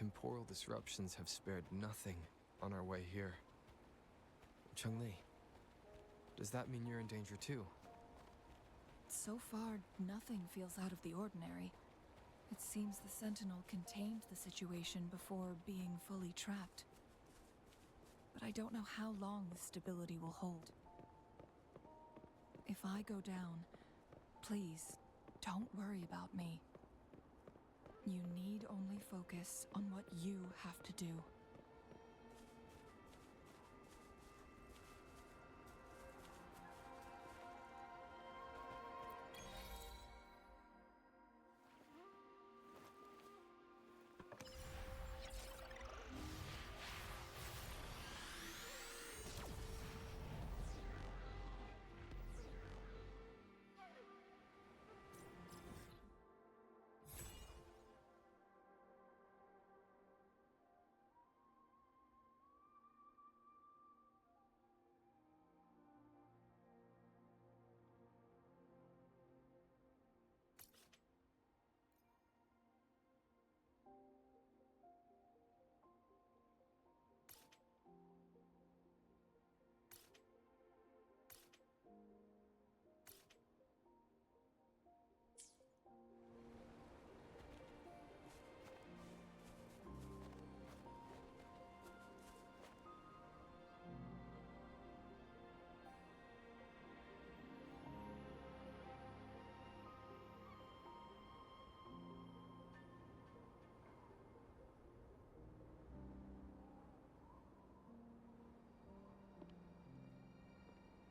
temporal disruptions have spared nothing on our way here. Cheng-Li, does that mean you're in danger too? So far, nothing feels out of the ordinary. It seems the Sentinel contained the situation before being fully trapped. But I don't know how long this stability will hold. If I go down, please, don't worry about me. You need only focus on what you have to do.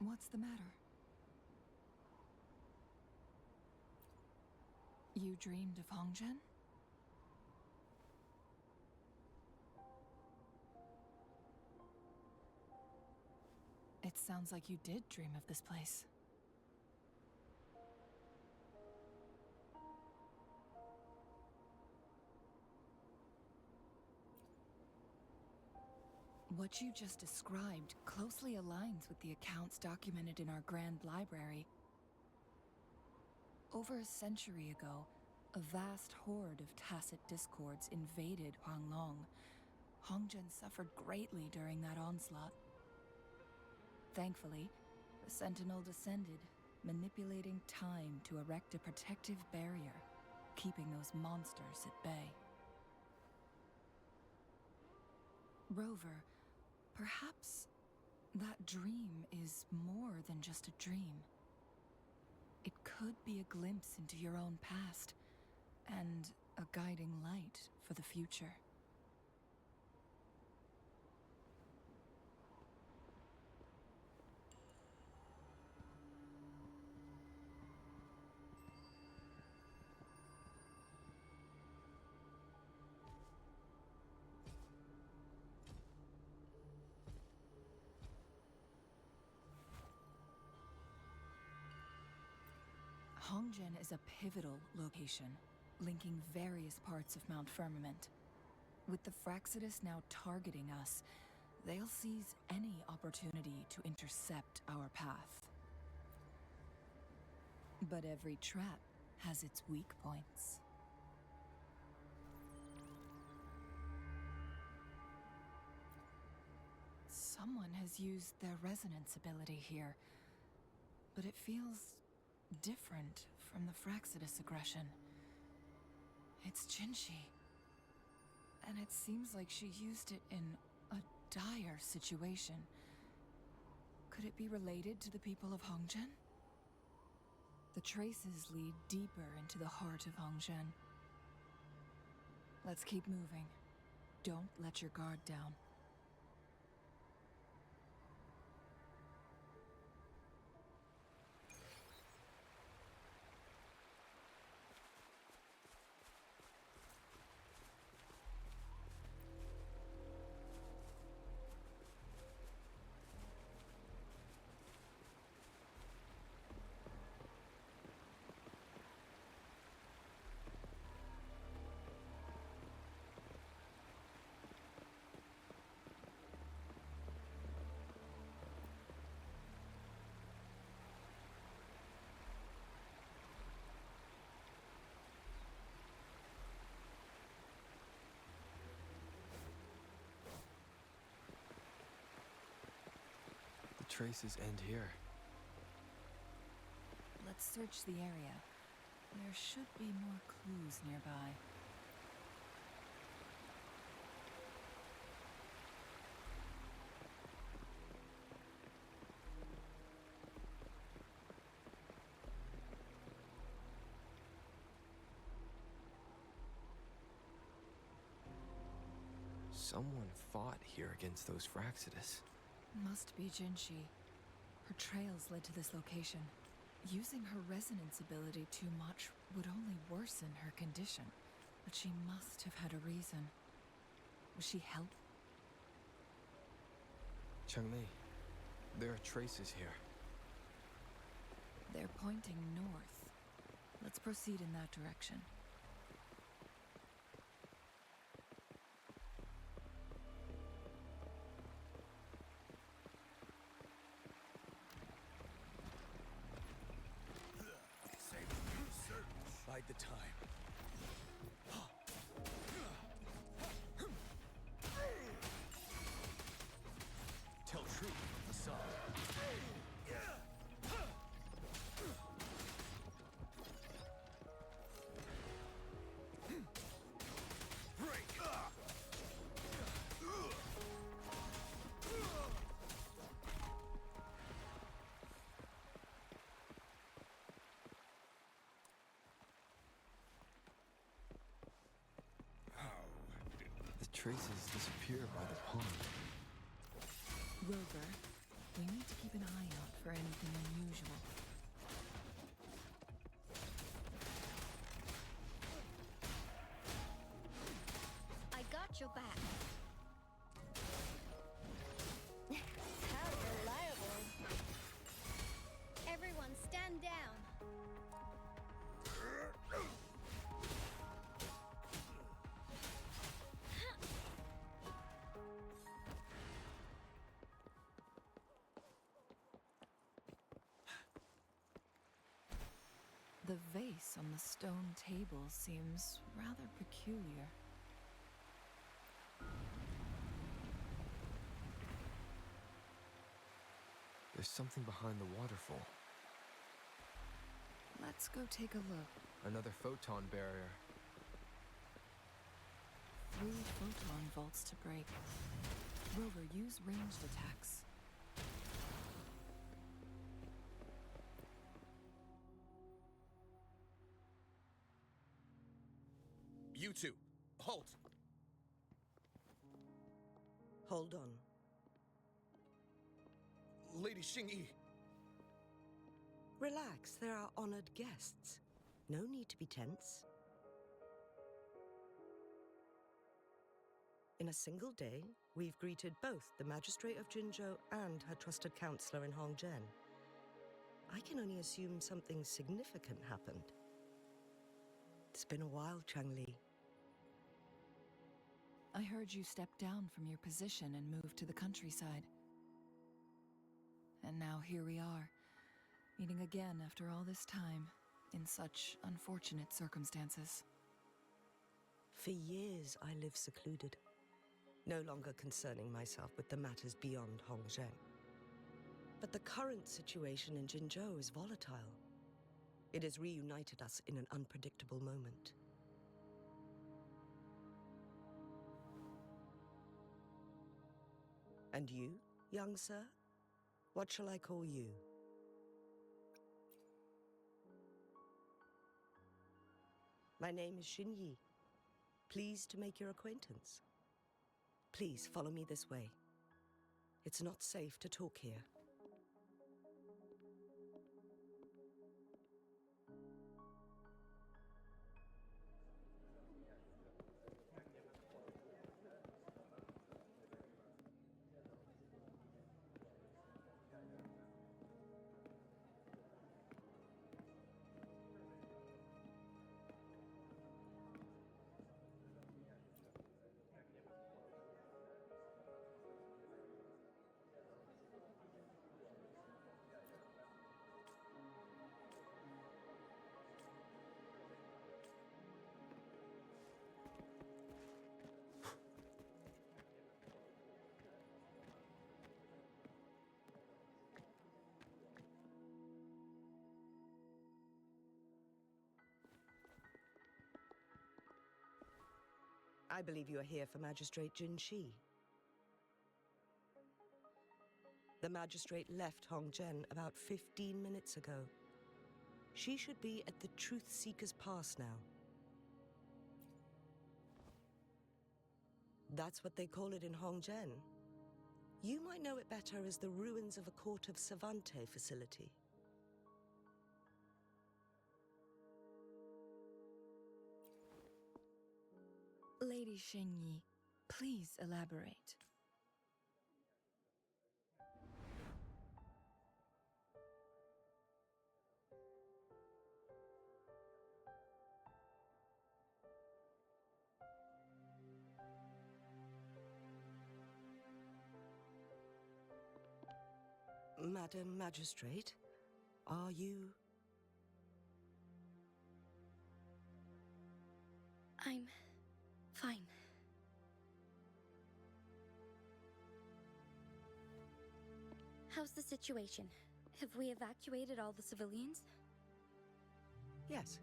What's the matter? You dreamed of Hongzhen? It sounds like you did dream of this place. What you just described closely aligns with the accounts documented in our Grand Library. Over a century ago, a vast horde of tacit discords invaded Huanglong. Hongzhen suffered greatly during that onslaught. Thankfully, the Sentinel descended, manipulating time to erect a protective barrier, keeping those monsters at bay. Rover, perhaps that dream is more than just a dream. It could be a glimpse into your own past, and a guiding light for the future. Hongzhen is a pivotal location, linking various parts of Mount Firmament. With the Fraxidus now targeting us, they'll seize any opportunity to intercept our path. But every trap has its weak points. Someone has used their resonance ability here, but it feels different from the Fraxidus aggression. It's Jinshi, and it seems like she used it in a dire situation. Could it be related to the people of Hongzhen? The traces lead deeper into the heart of Hongzhen. Let's keep moving. Don't let your guard down. traces end here. Let's search the area. There should be more clues nearby. Someone fought here against those Fraxidus. Must be Jinshi. Her trails led to this location. Using her resonance ability too much would only worsen her condition. But she must have had a reason. Was she help? Changli, there are traces here. They're pointing north. Let's proceed in that direction. Bide the time. Tell truth, facade. The traces disappear by the pond. Wilbur, we need to keep an eye out for anything unusual. I got your back. How reliable. Everyone stand down. The vase on the stone table seems rather peculiar. There's something behind the waterfall. Let's go take a look. Another photon barrier. 3 photon vaults to break. Rover, use ranged attacks. You two, halt! Hold on. Lady Xingyi. Relax, they're our honored guests. No need to be tense. In a single day, we've greeted both the Magistrate of Jinzhou and her trusted counselor in Hongzhen. I can only assume something significant happened. It's been a while, Changli. I heard you step down from your position and move to the countryside. And now here we are, meeting again after all this time, in such unfortunate circumstances. For years, I lived secluded, no longer concerning myself with the matters beyond Hongzhen. But the current situation in Jinzhou is volatile. It has reunited us in an unpredictable moment. And you, young sir? What shall I call you? My name is Xinyi. Pleased to make your acquaintance. Please follow me this way. It's not safe to talk here. I believe you are here for Magistrate Jin Shi. The magistrate left Hongzhen about 15 minutes ago. She should be at the Truth Seeker's Pass now. That's what they call it in Hongzhen. You might know it better as the ruins of a Court of Savante facility. Lady Xingyi, please elaborate. Madam Magistrate, are you... I'm fine. How's the situation? Have we evacuated all the civilians? Yes.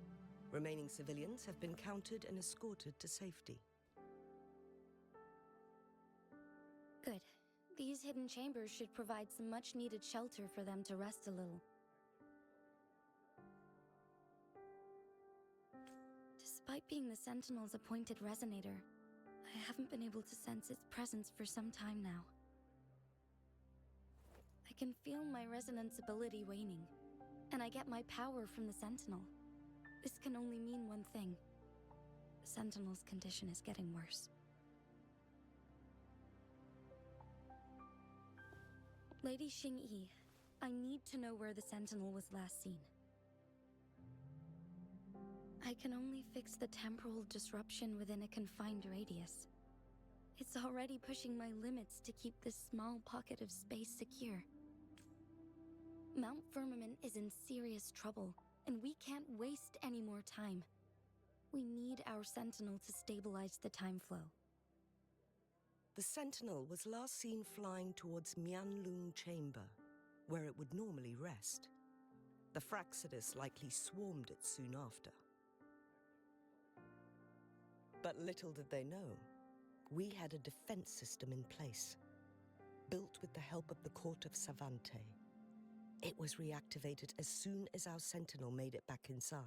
Remaining civilians have been counted and escorted to safety. Good. These hidden chambers should provide some much-needed shelter for them to rest a little. Despite being the Sentinel's appointed resonator, I haven't been able to sense its presence for some time now. I can feel my resonance ability waning, and I get my power from the Sentinel. This can only mean one thing. The Sentinel's condition is getting worse. Lady Xingyi, I need to know where the Sentinel was last seen. I can only fix the temporal disruption within a confined radius. It's already pushing my limits to keep this small pocket of space secure. Mount Firmament is in serious trouble, and we can't waste any more time. We need our Sentinel to stabilize the time flow. The Sentinel was last seen flying towards Mianlung Chamber, where it would normally rest. The Fraxidus likely swarmed it soon after. But little did they know, we had a defense system in place, built with the help of the Court of Savante. It was reactivated as soon as our Sentinel made it back inside.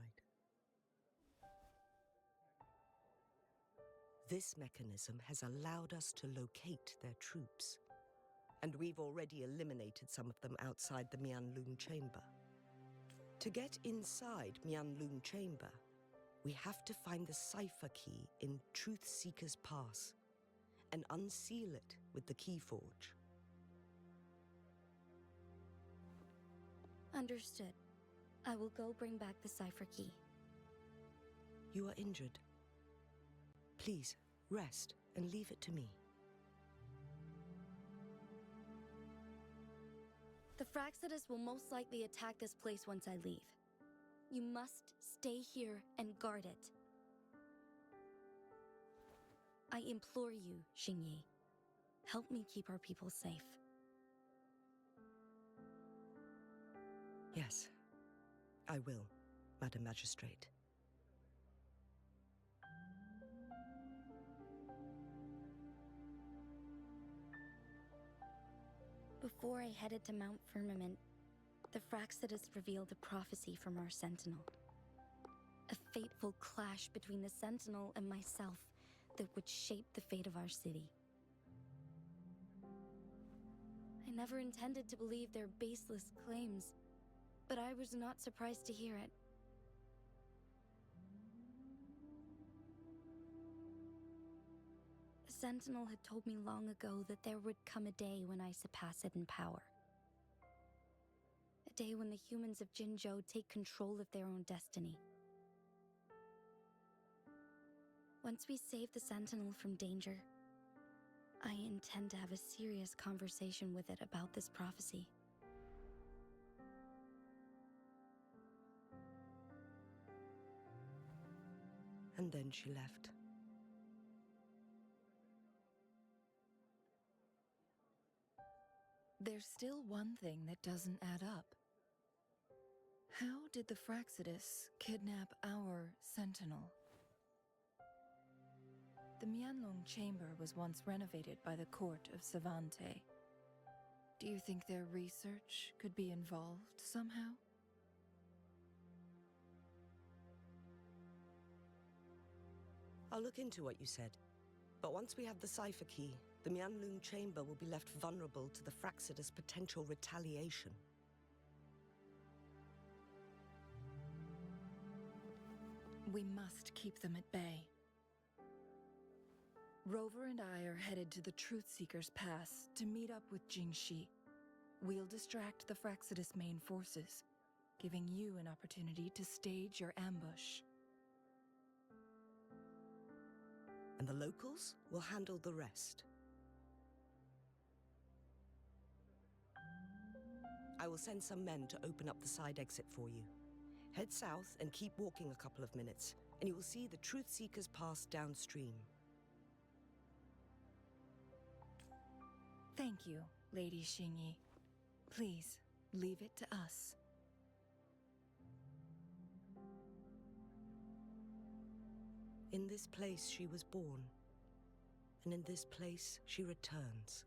This mechanism has allowed us to locate their troops, and we've already eliminated some of them outside the Mianlung Chamber. To get inside Mianlung Chamber, we have to find the cipher key in Truth Seeker's Pass and unseal it with the Keyforge. Understood. I will go bring back the cipher key. You are injured. Please, rest and leave it to me. The Fraxidus will most likely attack this place once I leave. You must stay here and guard it. I implore you, Xingyi. Help me keep our people safe. Yes, I will, Madam Magistrate. Before I headed to Mount Firmament, the Fraxidus revealed a prophecy from our Sentinel. A fateful clash between the Sentinel and myself that would shape the fate of our city. I never intended to believe their baseless claims, but I was not surprised to hear it. The Sentinel had told me long ago that there would come a day when I surpass it in power. A day when the humans of Jinzhou take control of their own destiny. Once we save the Sentinel from danger, I intend to have a serious conversation with it about this prophecy. And then she left. There's still one thing that doesn't add up. How did the Fraxidus kidnap our Sentinel? The Mianlong Chamber was once renovated by the court of Savante. Do you think their research could be involved somehow? I'll look into what you said. But once we have the cipher key, the Mianlong Chamber will be left vulnerable to the Fraxida's potential retaliation. We must keep them at bay. Rover and I are headed to the Truthseeker's Pass to meet up with Jingxi. We'll distract the Fraxidus main forces, giving you an opportunity to stage your ambush. And the locals will handle the rest. I will send some men to open up the side exit for you. Head south and keep walking a couple of minutes, and you will see the Truthseeker's Pass downstream. Thank you, Lady Xingyi. Please, leave it to us. In this place she was born, and in this place she returns.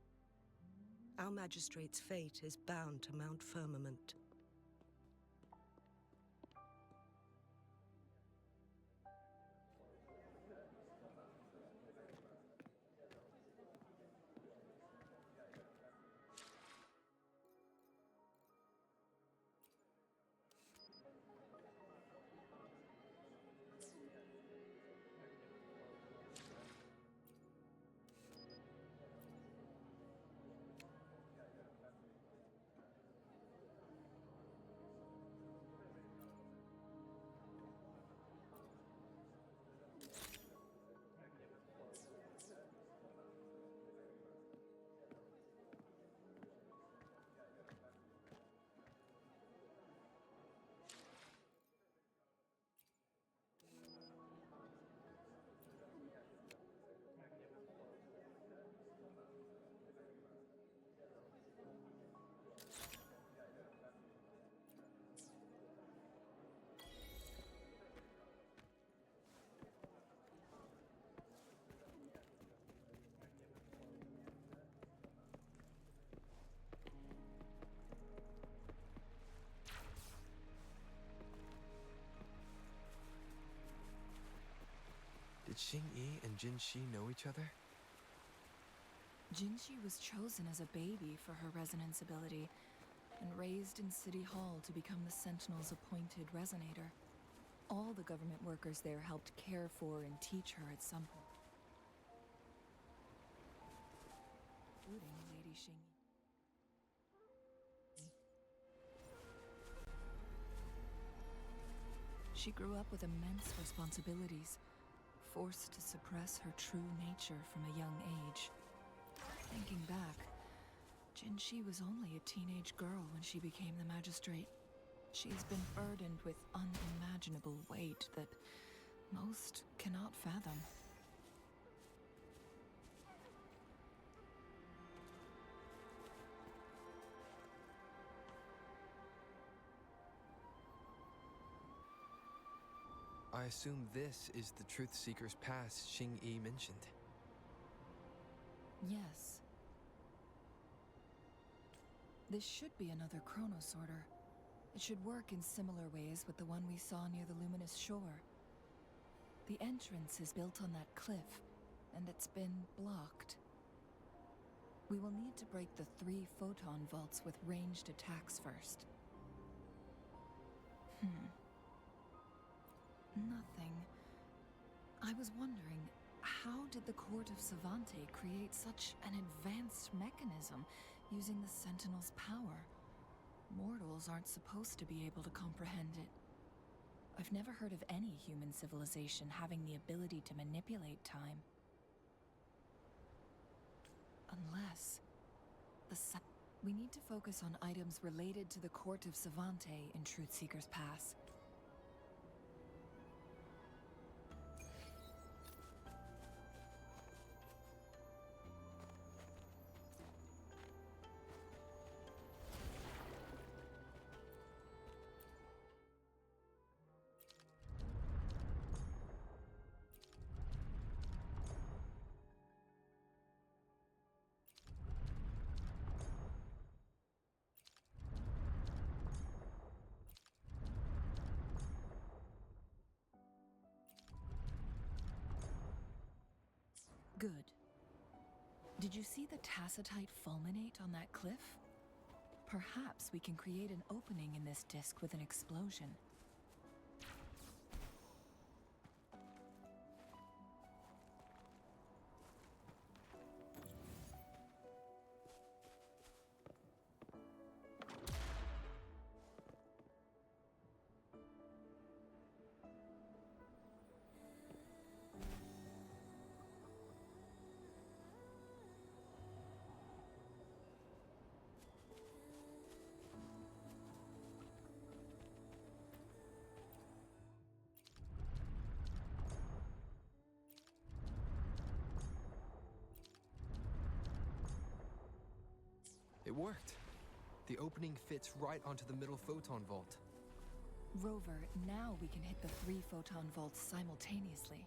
Our magistrate's fate is bound to Mount Firmament. Did Xingyi and Jinxi know each other? Jinxi was chosen as a baby for her resonance ability and raised in City Hall to become the Sentinel's appointed resonator. All the government workers there helped care for and teach her at some point. Including Lady Xingyi. She grew up with immense responsibilities, forced to suppress her true nature from a young age. Thinking back, Jinxi was only a teenage girl when she became the magistrate. She has been burdened with unimaginable weight that most cannot fathom. I assume this is the Truthseeker's Pass Xingyi mentioned. Yes. This should be another chronosorter. It should work in similar ways with the one we saw near the luminous shore. The entrance is built on that cliff, and it's been blocked. We will need to break the 3 photon vaults with ranged attacks first. Nothing. I was wondering, how did the Court of Savante create such an advanced mechanism using the Sentinel's power? Mortals aren't supposed to be able to comprehend it. I've never heard of any human civilization having the ability to manipulate time. Unless... we need to focus on items related to the Court of Savante in Truthseeker's Pass. Good. Did you see the tacitite fulminate on that cliff? Perhaps we can create an opening in this disk with an explosion. It worked. The opening fits right onto the middle photon vault. Rover, now we can hit the 3 photon vaults simultaneously.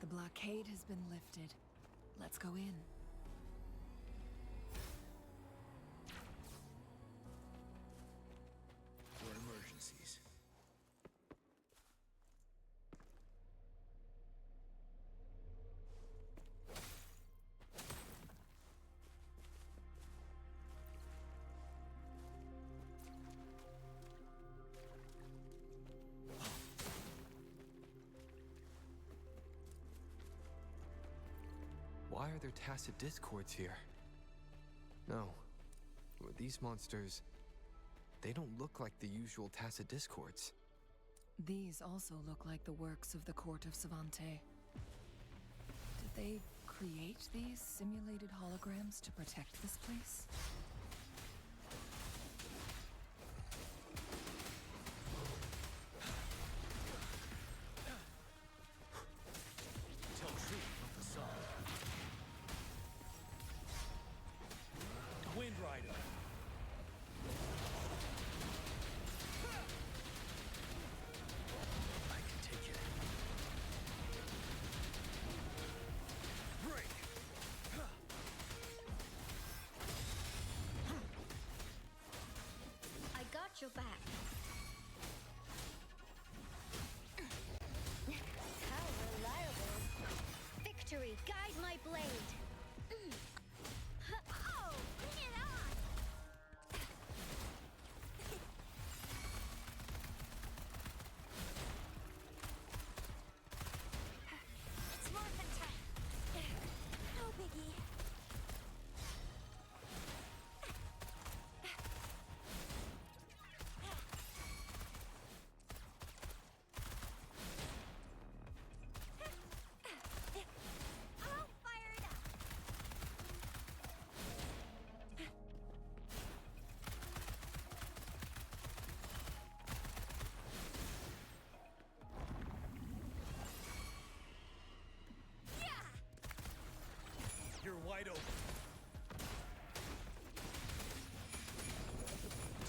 The blockade has been lifted. Let's go in. For emergencies. Why are there tacit discords here? No. These monsters... they don't look like the usual tacit discords. These also look like the works of the court of Savante. Did they create these simulated holograms to protect this place? Tell truth from facade. Wind Rider. I can take it. Break. I got your back. How reliable. Victory, guide my blade. Oh, bring it on! It's more than time. No biggie. I'll fire it up. You're wide open.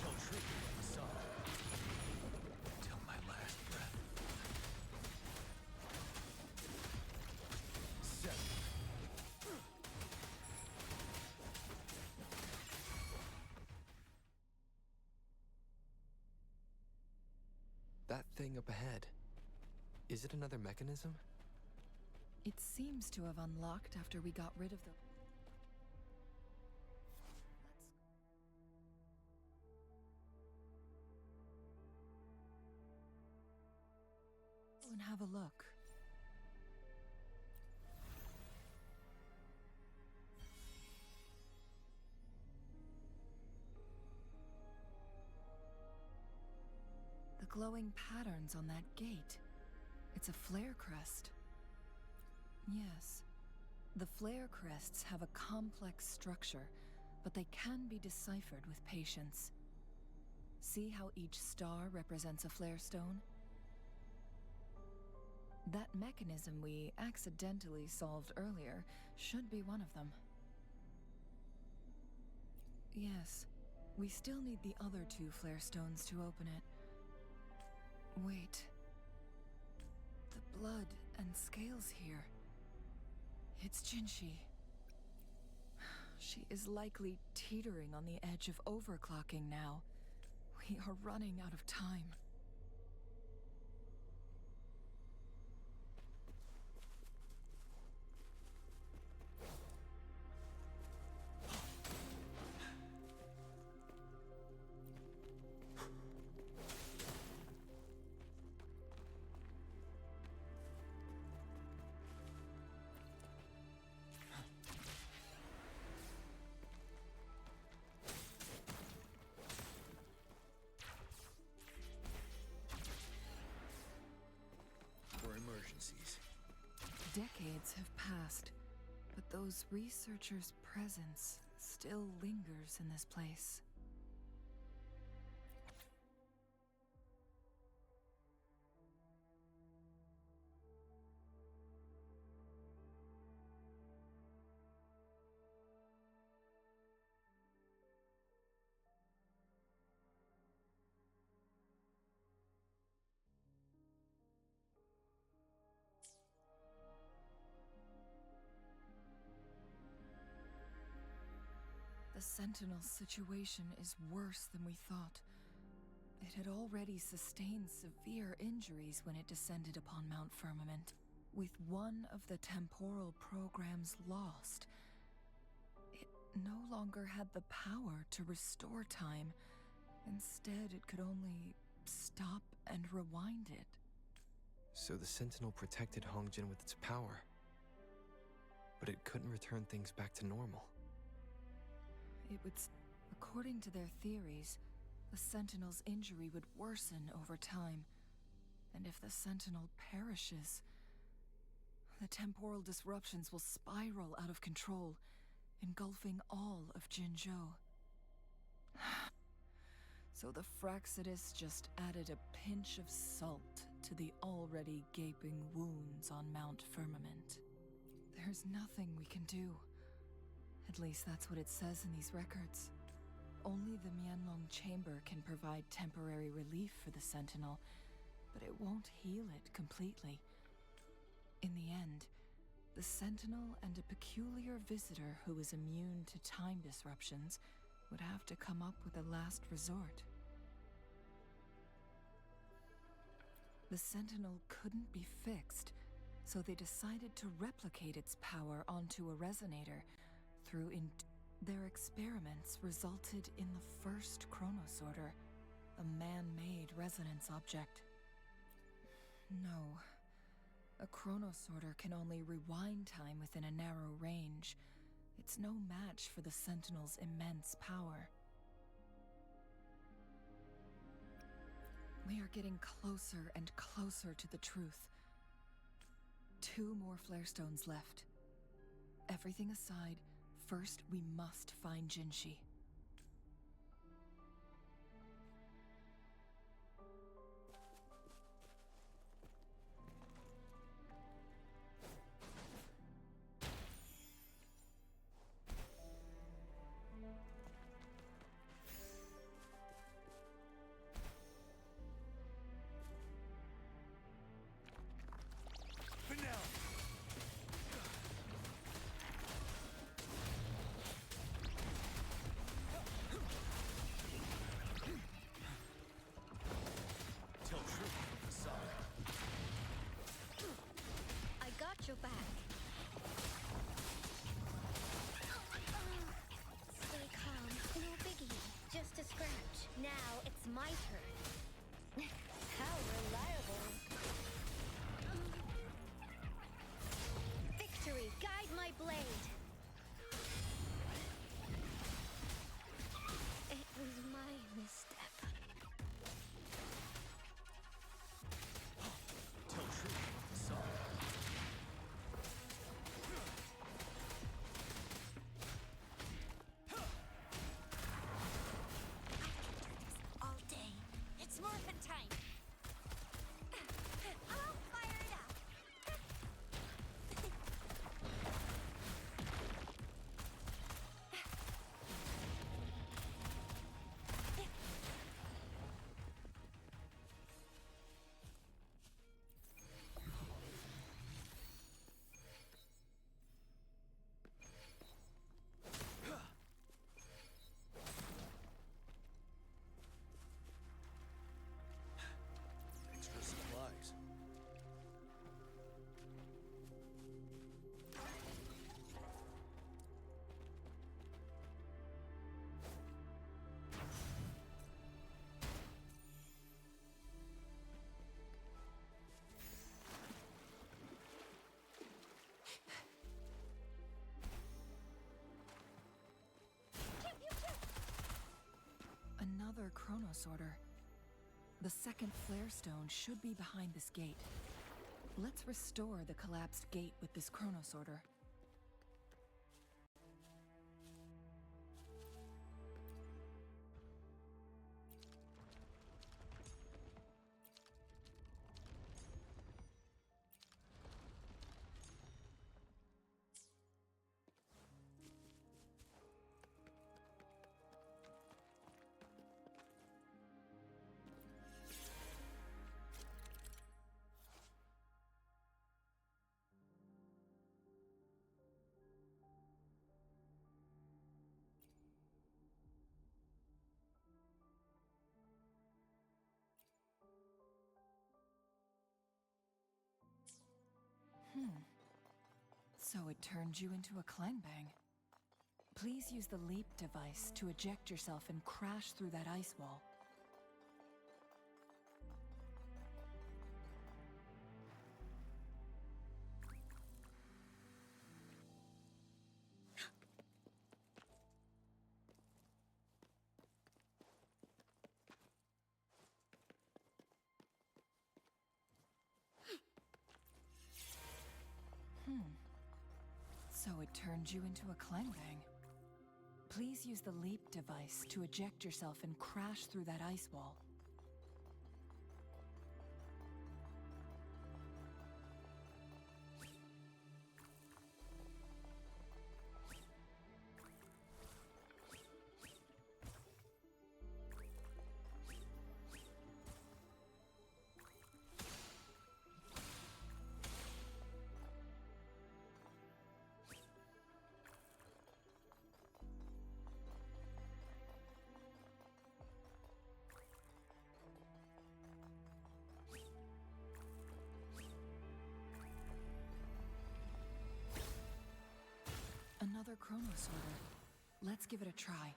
Tell truth from facade. Till my last breath. 7. That thing up ahead. Is it another mechanism? It seems to have unlocked after we got rid of the... Let's go and have a look. The glowing patterns on that gate. It's a flare crest. Yes. The flare crests have a complex structure, but they can be deciphered with patience. See how each star represents a flare stone? That mechanism we accidentally solved earlier should be one of them. Yes. We still need the other 2 flare stones to open it. Wait. The blood and scales here. It's Jinshi. She is likely teetering on the edge of overclocking now. We are running out of time. Emergencies. Decades have passed, but those researchers' presence still lingers in this place. The Sentinel's situation is worse than we thought. It had already sustained severe injuries when it descended upon Mount Firmament. With one of the temporal programs lost, it no longer had the power to restore time. Instead, it could only stop and rewind it. So the Sentinel protected Hongjin with its power, but it couldn't return things back to normal. According to their theories, the Sentinel's injury would worsen over time. And if the Sentinel perishes, the temporal disruptions will spiral out of control, engulfing all of Jinzhou. So the Fraxidus just added a pinch of salt to the already gaping wounds on Mount Firmament. There's nothing we can do. At least that's what it says in these records. Only the Mianlong Chamber can provide temporary relief for the Sentinel, but it won't heal it completely. In the end, the Sentinel and a peculiar visitor who is immune to time disruptions would have to come up with a last resort. The Sentinel couldn't be fixed, so they decided to replicate its power onto a resonator. Their experiments resulted in the first chronosorter, a man-made resonance object. No. A chronosorter can only rewind time within a narrow range. It's no match for the Sentinel's immense power. We are getting closer and closer to the truth. 2 more flare stones left. Everything aside, first we must find Jinshi. Your back. Stay calm, no biggie. Just a scratch. Now it's my turn. How reliable. Victory, guide my blade. It was my misstep. Tell truth with the song. All day. Another chronosorter. The second flare stone should be behind this gate. Let's restore the collapsed gate with this chronosorter. So it turned you into a clangbang. Please use the leap device to eject yourself and crash through that ice wall. So it turned you into a clangbang. Please use the leap device to eject yourself and crash through that ice wall. Another chronosorter. Let's give it a try.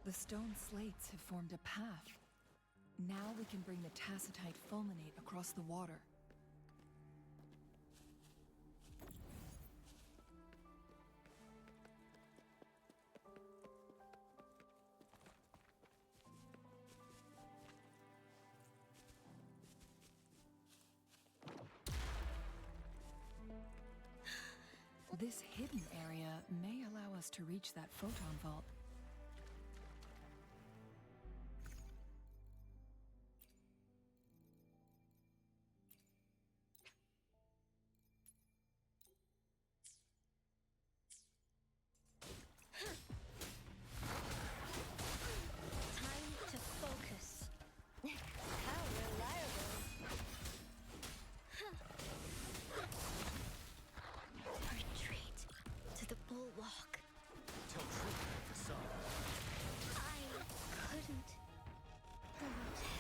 The stone slates have formed a path. Now we can bring the tacitite fulminate across the water. This hidden area may allow us to reach that photon vault. Time to focus. How reliable. Retreat to the bulwark. Tell truth about the sun. I couldn't protect.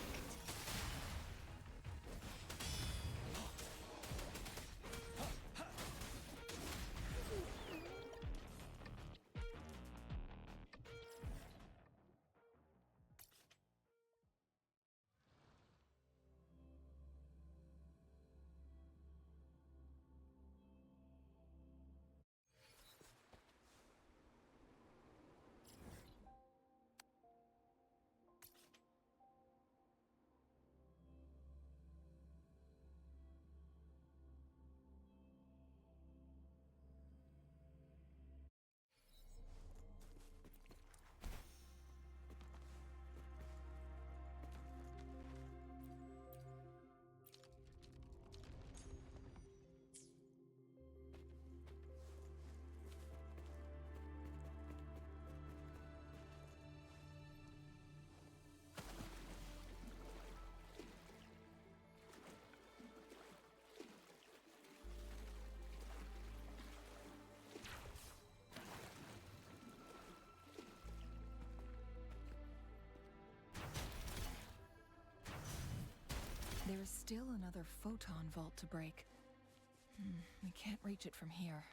There is still another photon vault to break. We can't reach it from here.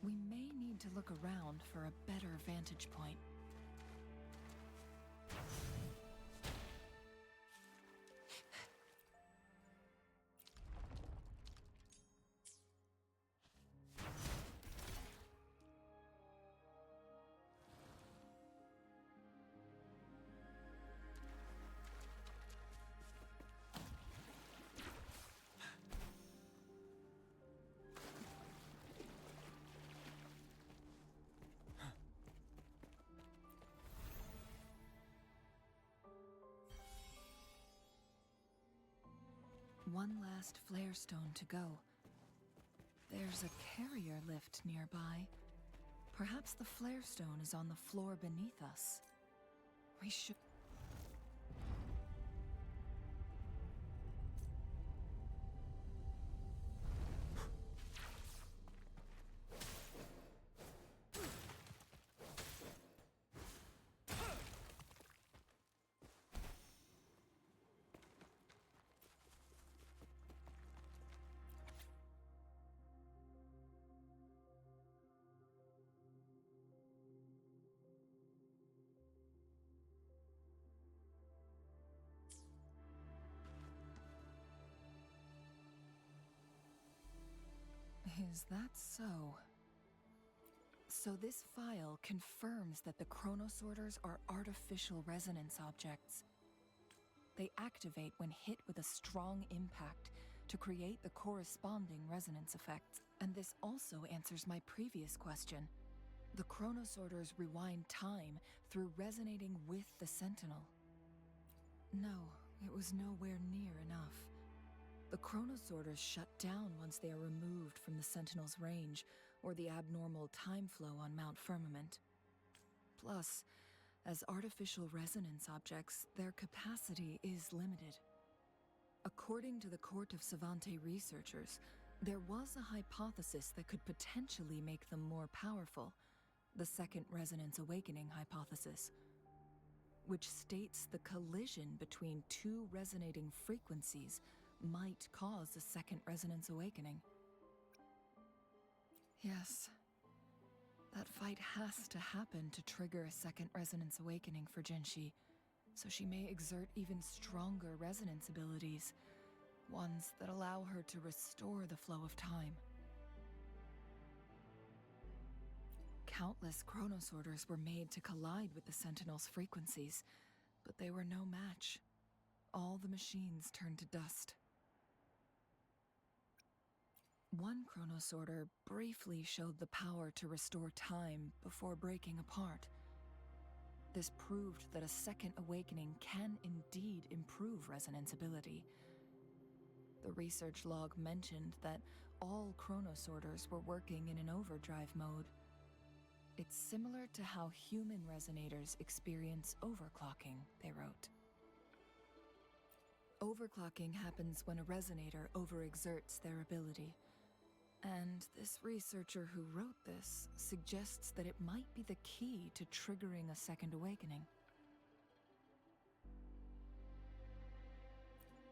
We may need to look around for a better vantage point. One last flare stone to go. There's a carrier lift nearby. Perhaps the flare stone is on the floor beneath us. We should... Is that so? So this file confirms that the chronosorters are artificial resonance objects. They activate when hit with a strong impact to create the corresponding resonance effects. And this also answers my previous question. The chronosorters rewind time through resonating with the Sentinel. No, it was nowhere near enough. The chronosorters shut down once they are removed from the Sentinel's range or the abnormal time flow on Mount Firmament. Plus, as artificial resonance objects, their capacity is limited. According to the Court of Savante researchers, there was a hypothesis that could potentially make them more powerful, the Second Resonance Awakening hypothesis, which states the collision between two resonating frequencies might cause a second resonance awakening. Yes, that fight has to happen to trigger a second resonance awakening for Jinshi, so she may exert even stronger resonance abilities, ones that allow her to restore the flow of time. Countless chronosorters were made to collide with the Sentinel's frequencies, but they were no match. All the machines turned to dust. One chronosorter briefly showed the power to restore time before breaking apart. This proved that a second awakening can indeed improve resonance ability. The research log mentioned that all chronosorters were working in an overdrive mode. It's similar to how human resonators experience overclocking, they wrote. Overclocking happens when a resonator overexerts their ability. And this researcher who wrote this suggests that it might be the key to triggering a second awakening.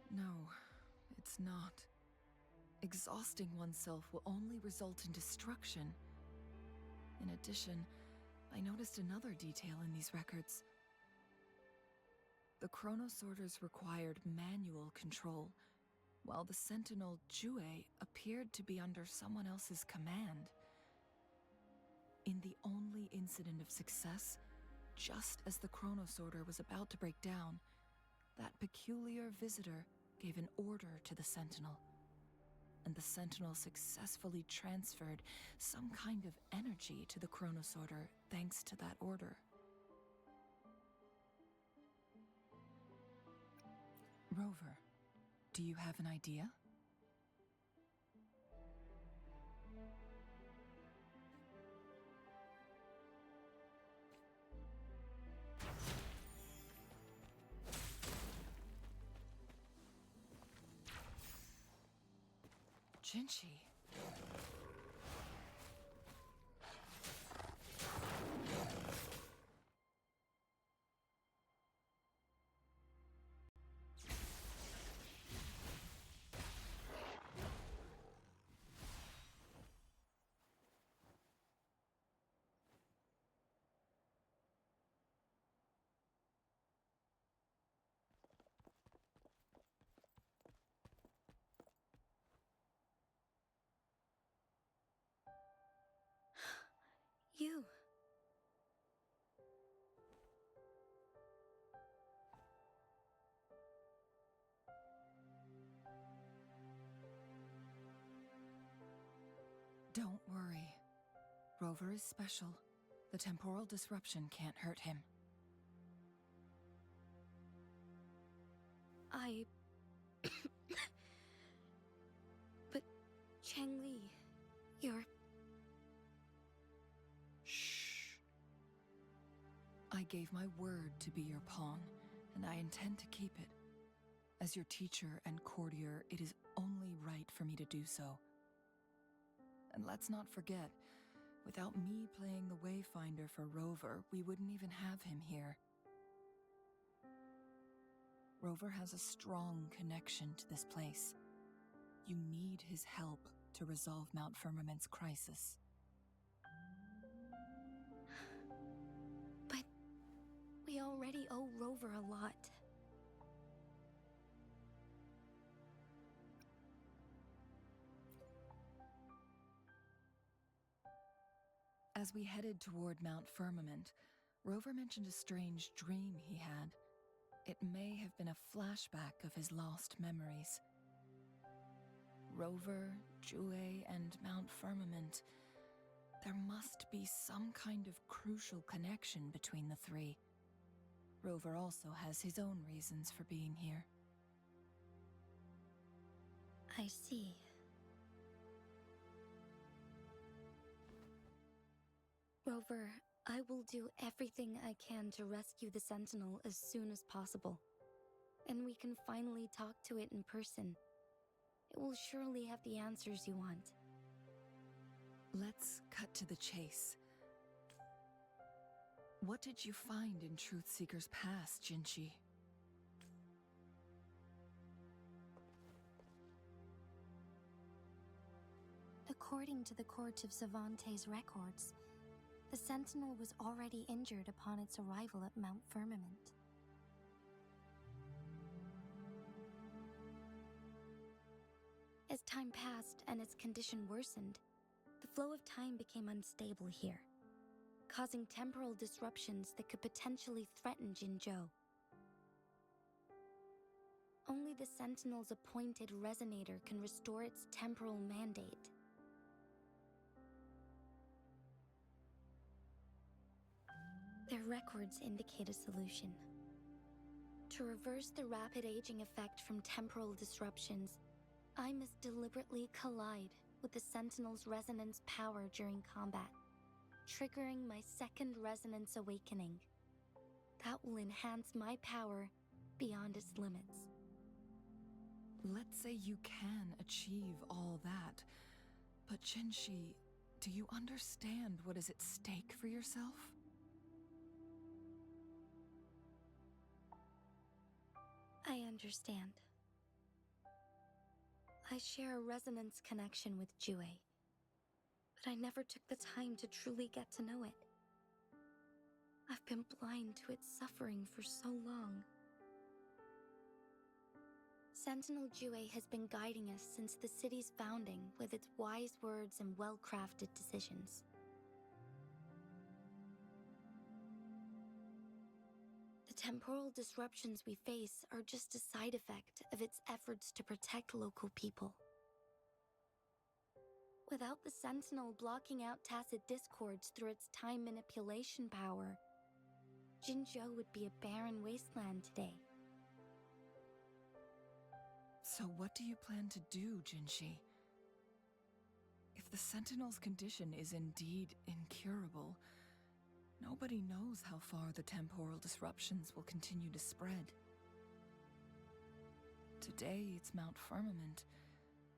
No, it's not. Exhausting oneself will only result in destruction. In addition, I noticed another detail in these records. The chronosorters required manual control, while the Sentinel Jue appeared to be under someone else's command. In the only incident of success, just as the chronosorter was about to break down, that peculiar visitor gave an order to the Sentinel, and the Sentinel successfully transferred some kind of energy to the chronosorter thanks to that order. Rover, do you have an idea? Jinshi. You. Don't worry. Rover is special. The temporal disruption can't hurt him. gave my word to be your pawn, and I intend to keep it. As your teacher and courtier, it is only right for me to do so. And let's not forget, without me playing the Wayfinder for Rover, we wouldn't even have him here. Rover has a strong connection to this place. You need his help to resolve Mount Firmament's crisis. But we already owe Rover a lot. As we headed toward Mount Firmament, Rover mentioned a strange dream he had. It may have been a flashback of his lost memories. Rover, Jue, and Mount Firmament. There must be some kind of crucial connection between the three. Rover also has his own reasons for being here. I see. Rover, I will do everything I can to rescue the Sentinel as soon as possible. And we can finally talk to it in person. It will surely have the answers you want. Let's cut to the chase. What did you find in Truthseeker's past, Jinshi? According to the Court of Savante's records, the Sentinel was already injured upon its arrival at Mount Firmament. As time passed and its condition worsened, the flow of time became unstable here, causing temporal disruptions that could potentially threaten Jinzhou. Only the Sentinel's appointed resonator can restore its temporal mandate. Their records indicate a solution. To reverse the rapid aging effect from temporal disruptions, I must deliberately collide with the Sentinel's resonance power during combat, triggering my second resonance awakening. That will enhance my power beyond its limits. Let's say you can achieve all that, but Jinshi, do you understand what is at stake for yourself? I understand. I share a resonance connection with Jue, but I never took the time to truly get to know it. I've been blind to its suffering for so long. Sentinel Jue has been guiding us since the city's founding with its wise words and well-crafted decisions. The temporal disruptions we face are just a side effect of its efforts to protect local people. Without the Sentinel blocking out tacit discords through its time manipulation power, Jinzhou would be a barren wasteland today. So what do you plan to do, Jinshi? If the Sentinel's condition is indeed incurable, nobody knows how far the temporal disruptions will continue to spread. Today it's Mount Firmament,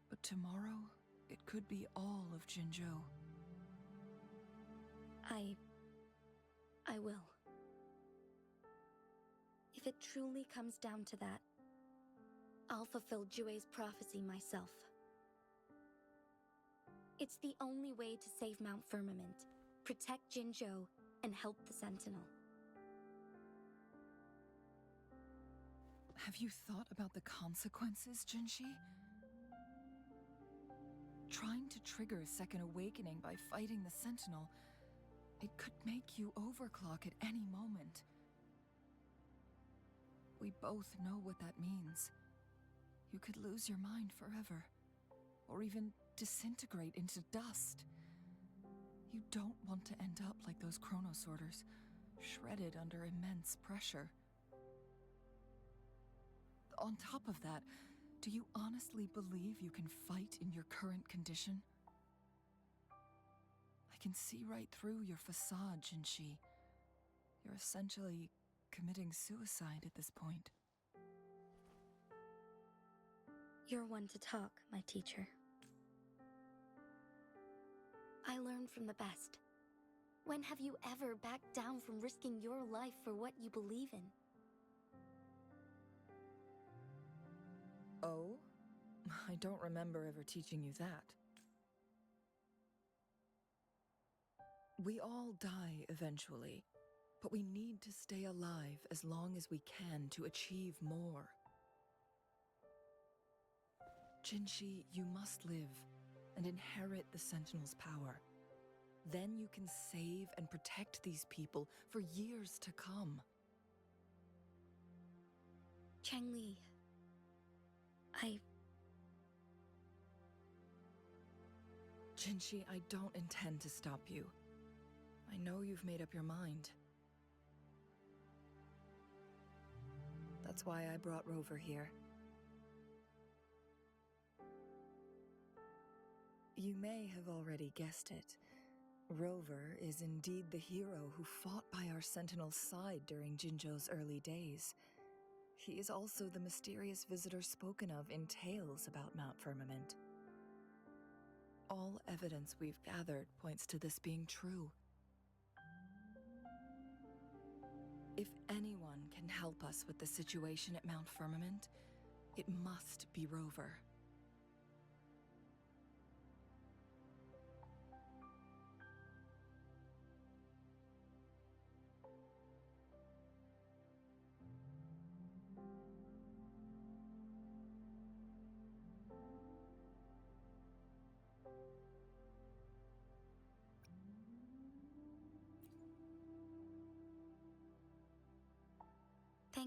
but tomorrow it could be all of Jinzhou. I will. If it truly comes down to that, I'll fulfill Jue's prophecy myself. It's the only way to save Mount Firmament, protect Jinzhou, and help the Sentinel. Have you thought about the consequences, Jinshi? Trying to trigger a second awakening by fighting the Sentinel, it could make you overclock at any moment. We both know what that means. You could lose your mind forever, or even disintegrate into dust. You don't want to end up like those chronosorters, shredded under immense pressure. On top of that, do you honestly believe you can fight in your current condition? I can see right through your facade, Jinshi. You're essentially committing suicide at this point. You're one to talk, my teacher. I learned from the best. When have you ever backed down from risking your life for what you believe in? Oh? I don't remember ever teaching you that. We all die eventually, but we need to stay alive as long as we can to achieve more. Jinshi, you must live and inherit the Sentinel's power. Then you can save and protect these people for years to come. Changli, Jinshi, I don't intend to stop you. I know you've made up your mind. That's why I brought Rover here. You may have already guessed it. Rover is indeed the hero who fought by our Sentinel's side during Jinzhou's early days. He is also the mysterious visitor spoken of in tales about Mount Firmament. All evidence we've gathered points to this being true. If anyone can help us with the situation at Mount Firmament, it must be Rover.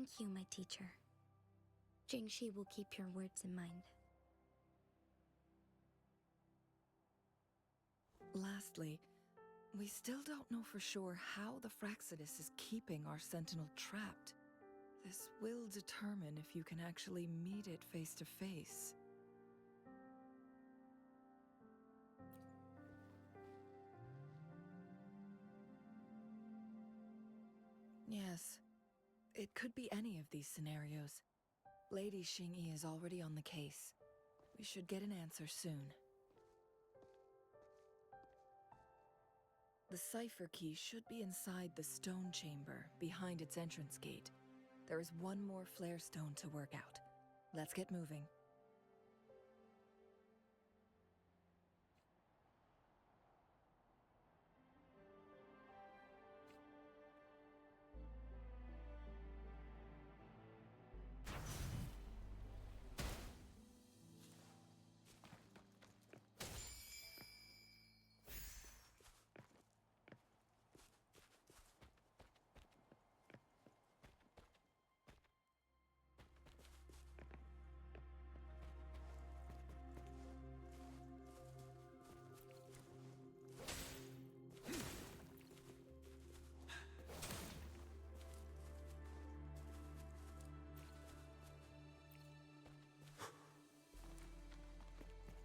thank you, my teacher. Jingxi will keep your words in mind. Lastly, we still don't know for sure how the Fraxidus is keeping our Sentinel trapped. This will determine if you can actually meet it face to face. Yes, it could be any of these scenarios. Lady Xingyi is already on the case. We should get an answer soon. The cipher key should be inside the stone chamber, behind its entrance gate. There is one more flare stone to work out. Let's get moving.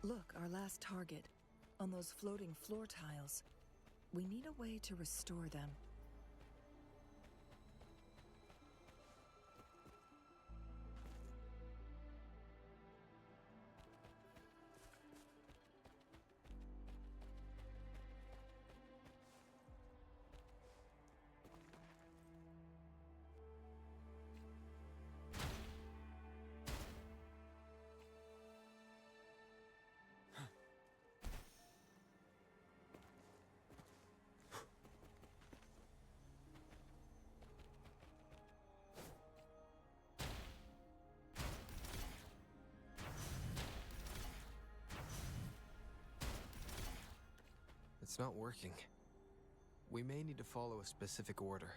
Look, our last target. On those floating floor tiles. We need a way to restore them. It's not working. We may need to follow a specific order.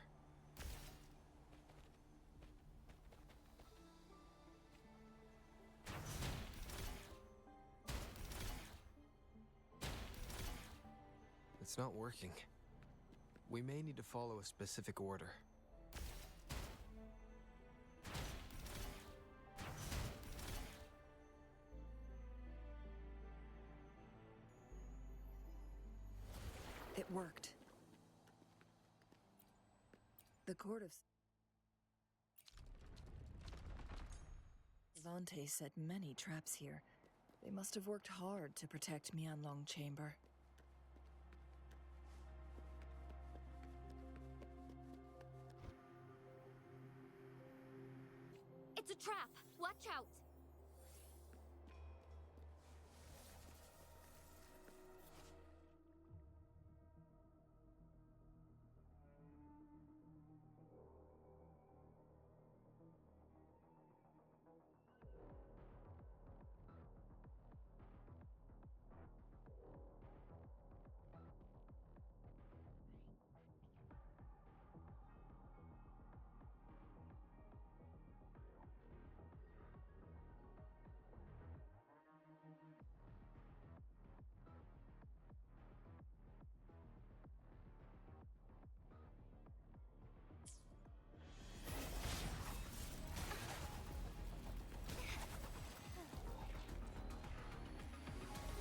It's not working. We may need to follow a specific order. It worked. The court of Zante set many traps here. They must have worked hard to protect Mianlong Chamber. It's a trap! Watch out!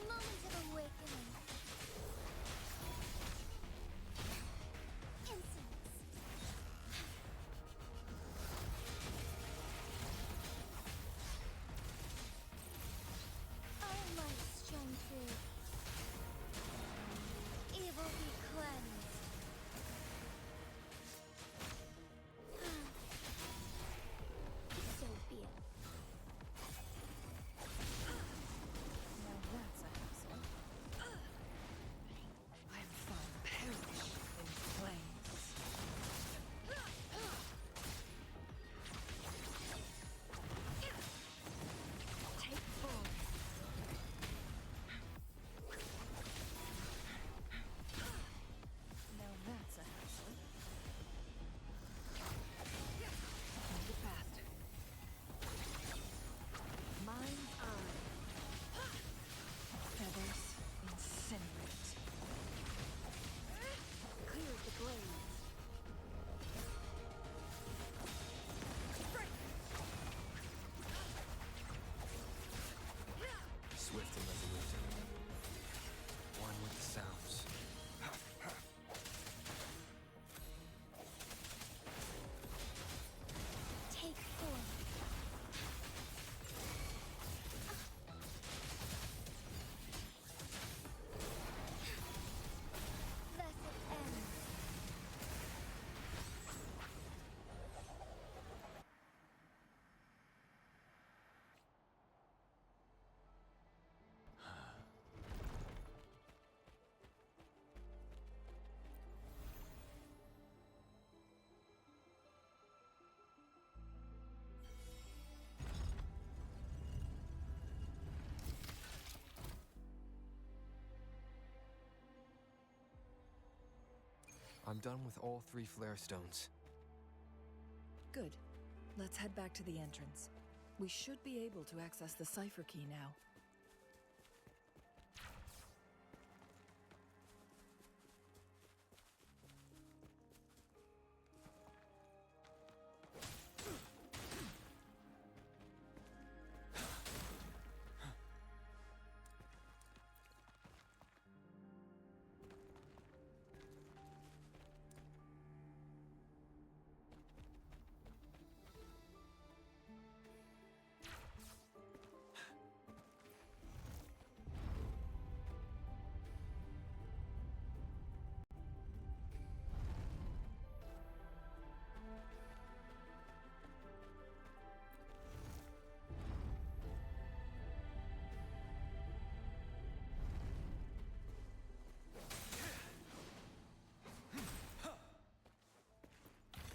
Moment of awakening. Incense. All might shine through. Evil be cleansed. So be it. Now that's a hassle. I'm found perish in flames. Take form. Now that's a hassle. Make it faster. Mind's eye. Feathers incinerate. Clear the glades. Swift and resolute. One with the sounds. Take form. Thus it ends. I'm done with all 3 flare stones. Good. Let's head back to the entrance. We should be able to access the cipher key now.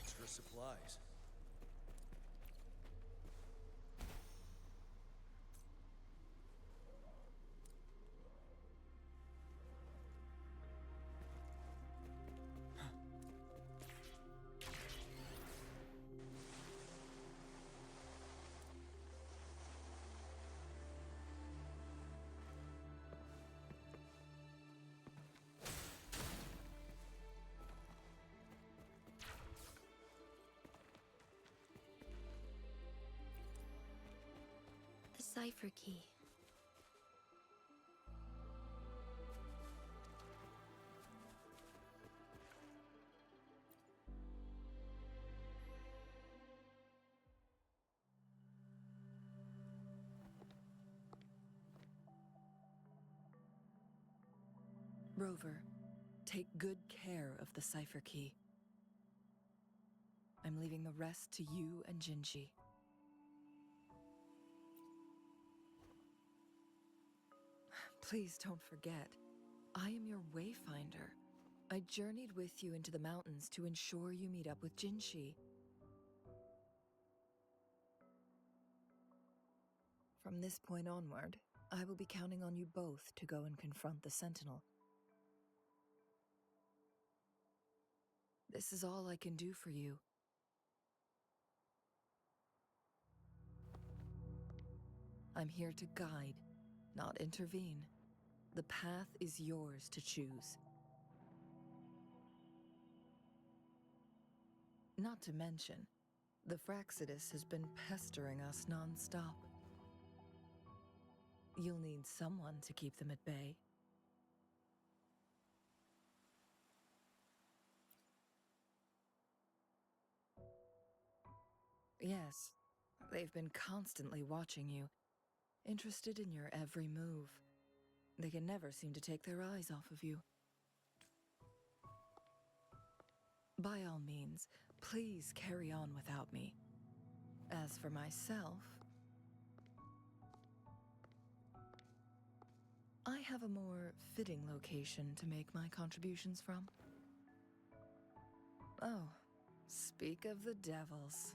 Extra supplies. The cipher key. Rover, take good care of the cipher key. I'm leaving the rest to you and Jinji. Please don't forget, I am your wayfinder. I journeyed with you into the mountains to ensure you meet up with Jinshi. From this point onward, I will be counting on you both to go and confront the Sentinel. This is all I can do for you. I'm here to guide, not intervene. The path is yours to choose. Not to mention, the Fraxidus has been pestering us non-stop. You'll need someone to keep them at bay. Yes, they've been constantly watching you, interested in your every move. They can never seem to take their eyes off of you. By all means, please carry on without me. As for myself, I have a more fitting location to make my contributions from. Oh, speak of the devils.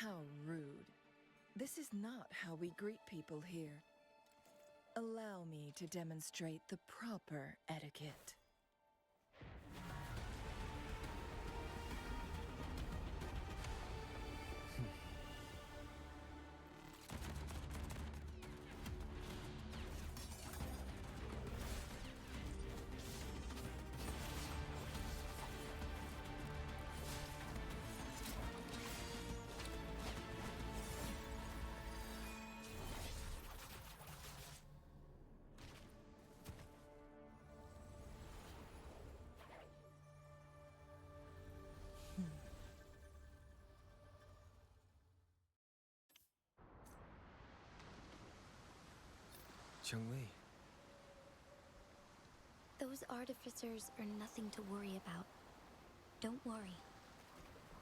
How rude. This is not how we greet people here. Allow me to demonstrate the proper etiquette. Cheng-Li. Those artificers are nothing to worry about. Don't worry.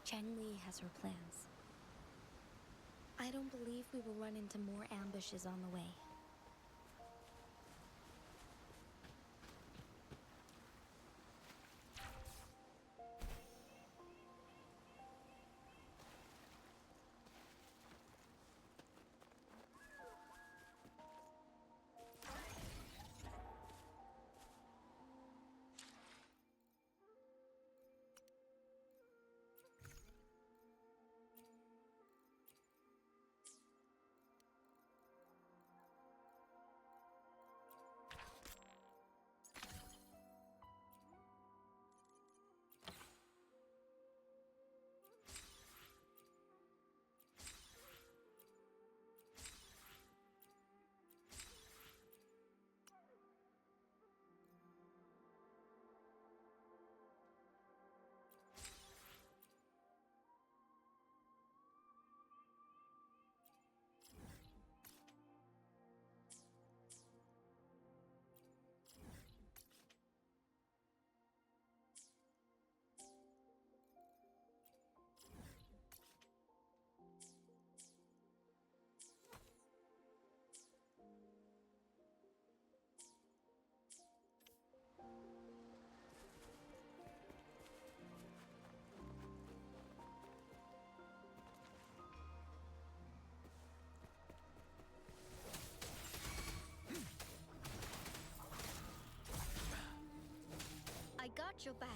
Cheng-Li has her plans. I don't believe we will run into more ambushes on the way. I got your back.